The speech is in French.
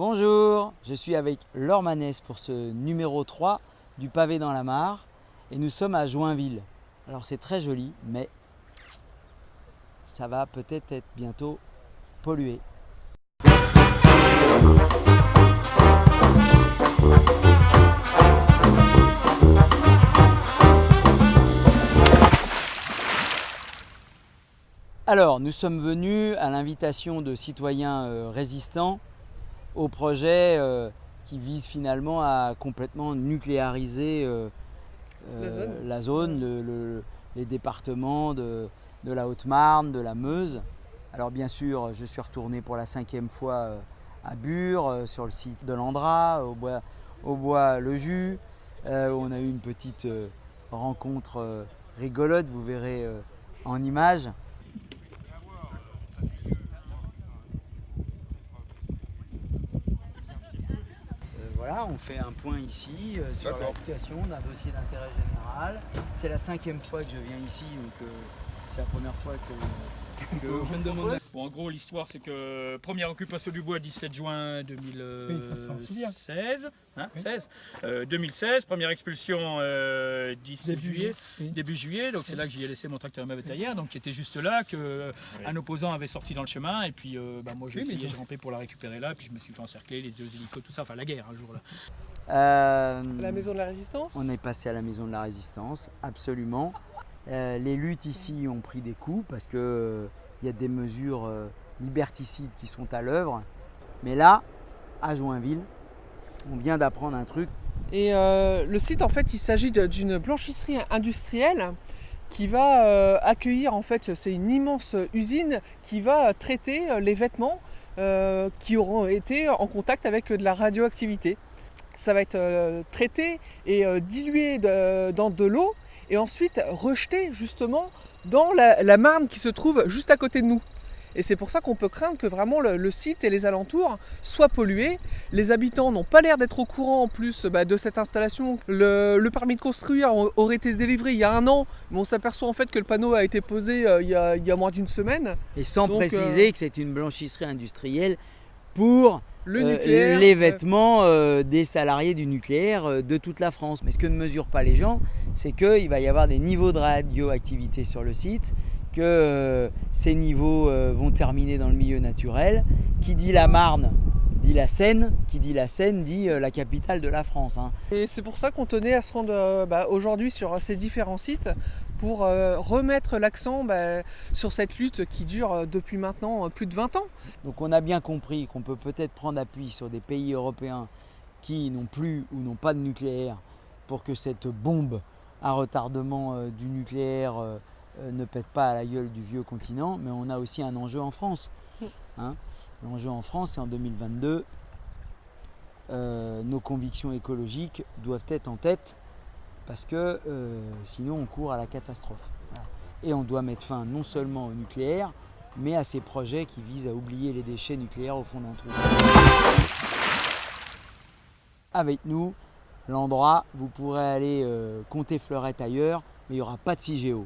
Bonjour, je suis avec Laure Manès pour ce numéro 3 du pavé dans la mare et nous sommes à Joinville. Alors c'est très joli mais ça va peut-être être bientôt pollué. Alors nous sommes venus à l'invitation de citoyens résistants au projet qui vise finalement à complètement nucléariser la zone, les départements de la Haute-Marne, de la Meuse. Alors bien sûr, je suis retourné pour la 5e fois à Bure, sur le site de l'Andra, au bois Le Jus. On a eu une petite rencontre rigolote, vous verrez en images. Voilà, on fait un point ici sur la situation d'un dossier d'intérêt général. C'est la 5e fois que je viens ici, donc c'est la première fois que je me demande. Bon, en gros, l'histoire, c'est que première occupation du bois, 17 juin 2016. 2016, première expulsion début juillet. Donc c'est là que j'y ai laissé mon tracteur et ma bétaillère, donc qui était juste là, qu'un opposant avait sorti dans le chemin. Et puis moi j'ai essayé de ramper pour la récupérer là, puis je me suis fait encercler, les 2 hélicos, tout ça, enfin la guerre un jour là. La maison de la Résistance. On est passé à la maison de la Résistance, absolument. Les luttes ici ont pris des coups parce que il y a des mesures liberticides qui sont à l'œuvre. Mais là, à Joinville, on vient d'apprendre un truc. Et le site, en fait, il s'agit d'une blanchisserie industrielle qui va accueillir, en fait, c'est une immense usine qui va traiter les vêtements qui auront été en contact avec de la radioactivité. Ça va être traité et dilué dans de l'eau et ensuite rejeté justement dans la Marne qui se trouve juste à côté de nous. Et c'est pour ça qu'on peut craindre que vraiment le site et les alentours soient pollués. Les habitants n'ont pas l'air d'être au courant en plus de cette installation. Le permis de construire aurait été délivré il y a 1 an, mais on s'aperçoit en fait que le panneau a été posé il y a moins d'1 semaine. Et sans préciser que c'est une blanchisserie industrielle pour le nucléaire, les vêtements des salariés du nucléaire de toute la France. Mais ce que ne mesurent pas les gens, c'est qu'il va y avoir des niveaux de radioactivité sur le site, que ces niveaux vont terminer dans le milieu naturel. Qui dit la Marne dit la Seine, qui dit la Seine dit la capitale de la France. Et c'est pour ça qu'on tenait à se rendre aujourd'hui sur ces différents sites pour remettre l'accent sur cette lutte qui dure depuis maintenant plus de 20 ans. Donc on a bien compris qu'on peut peut-être prendre appui sur des pays européens qui n'ont plus ou n'ont pas de nucléaire pour que cette bombe à retardement du nucléaire ne pète pas à la gueule du vieux continent, mais on a aussi un enjeu en France. L'enjeu en France, c'est en 2022, nos convictions écologiques doivent être en tête parce que sinon on court à la catastrophe. Voilà. Et on doit mettre fin non seulement au nucléaire, mais à ces projets qui visent à oublier les déchets nucléaires au fond d'un trou. Avec nous, l'endroit, vous pourrez aller compter fleurettes ailleurs, mais il n'y aura pas de CIGEO.